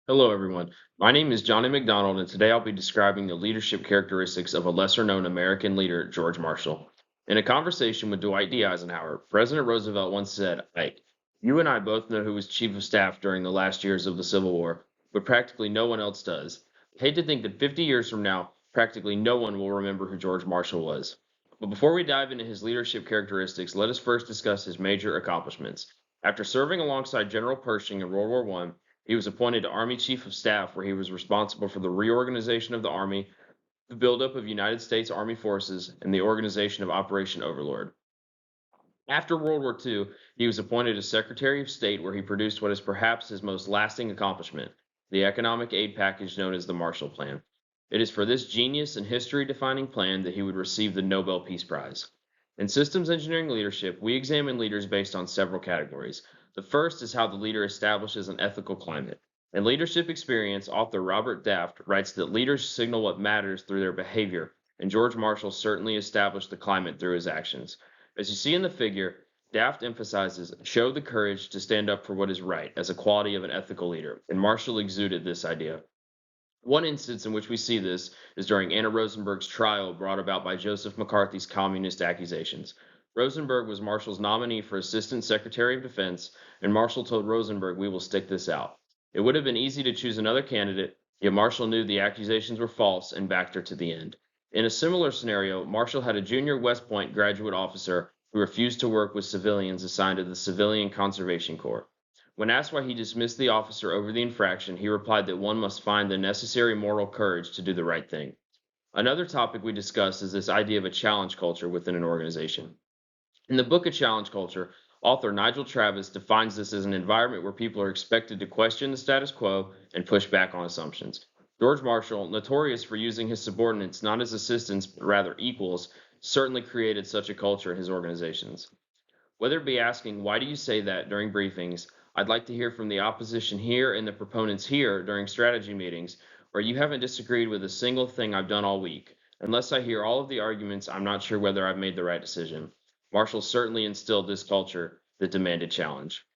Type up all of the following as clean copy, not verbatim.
Hello, everyone. My name is Johnny McDonald, and today I'll be describing the leadership characteristics of a lesser known American leader, George Marshall. In a conversation with Dwight D. Eisenhower, President Roosevelt once said, Ike, you and I both know who was Chief of Staff during the last years of the Civil War, but practically no one else does. I hate to think that 50 years from now, practically no one will remember who George Marshall was. But before we dive into his leadership characteristics, let us first discuss his major accomplishments. After serving alongside General Pershing in World War I, he was appointed to Army Chief of Staff, where he was responsible for the reorganization of the Army, the buildup of United States Army forces, and the organization of Operation Overlord. After World War II, he was appointed as Secretary of State, where he produced what is perhaps his most lasting accomplishment, the economic aid package known as the Marshall Plan. It is for this genius and history defining plan that he would receive the Nobel Peace Prize. In systems engineering leadership, we examine leaders based on several categories. The first is how the leader establishes an ethical climate. In Leadership Experience, author Robert Daft writes that leaders signal what matters through their behavior, and George Marshall certainly established the climate through his actions. As you see in the figure, Daft emphasizes show the courage to stand up for what is right as a quality of an ethical leader, and Marshall exuded this idea. One instance in which we see this is during Anna Rosenberg's trial brought about by Joseph McCarthy's communist accusations. Rosenberg was Marshall's nominee for Assistant Secretary of Defense, and Marshall told Rosenberg, we will stick this out. It would have been easy to choose another candidate, yet Marshall knew the accusations were false and backed her to the end. In a similar scenario, Marshall had a junior West Point graduate officer who refused to work with civilians assigned to the Civilian Conservation Corps. When asked why he dismissed the officer over the infraction, he replied that one must find the necessary moral courage to do the right thing. Another topic we discussed is this idea of a challenge culture within an organization. In the book A Challenge Culture, author Nigel Travis defines this as an environment where people are expected to question the status quo and push back on assumptions. George Marshall, notorious for using his subordinates not as assistants but rather equals, certainly created such a culture in his organizations. Whether it be asking, why do you say that during briefings? I'd like to hear from the opposition here and the proponents here during strategy meetings, or you haven't disagreed with a single thing I've done all week. Unless I hear all of the arguments, I'm not sure whether I've made the right decision. Marshall certainly instilled this culture that demanded challenge.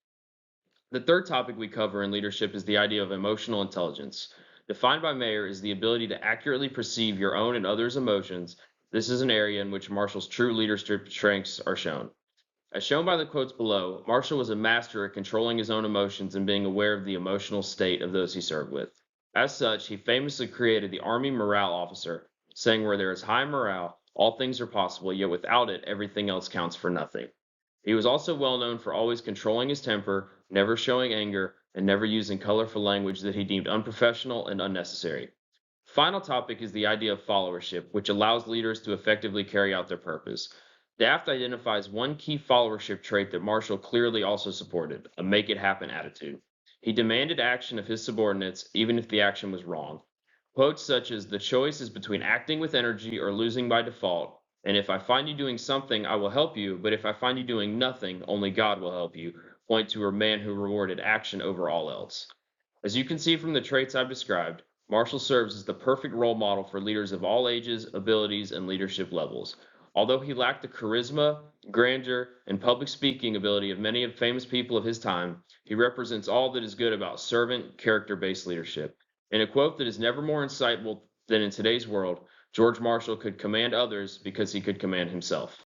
The third topic we cover in leadership is the idea of emotional intelligence. Defined by Mayer is the ability to accurately perceive your own and others' emotions. This is an area in which Marshall's true leadership strengths are shown. As shown by the quotes below, Marshall was a master at controlling his own emotions and being aware of the emotional state of those he served with. As such, he famously created the Army Morale Officer, saying, where there is high morale, all things are possible, yet without it, everything else counts for nothing. He was also well known for always controlling his temper, never showing anger, and never using colorful language that he deemed unprofessional and unnecessary. Final topic is the idea of followership, which allows leaders to effectively carry out their purpose. Daft identifies one key followership trait that Marshall clearly also supported, a make it happen attitude. He demanded action of his subordinates, even if the action was wrong. Quotes such as, the choice is between acting with energy or losing by default, and if I find you doing something, I will help you, but if I find you doing nothing, only God will help you, point to a man who rewarded action over all else. As you can see from the traits I've described, Marshall serves as the perfect role model for leaders of all ages, abilities, and leadership levels. Although he lacked the charisma, grandeur, and public speaking ability of many of famous people of his time, he represents all that is good about servant, character based leadership. In a quote that is never more insightful than in today's world, George Marshall could command others because he could command himself.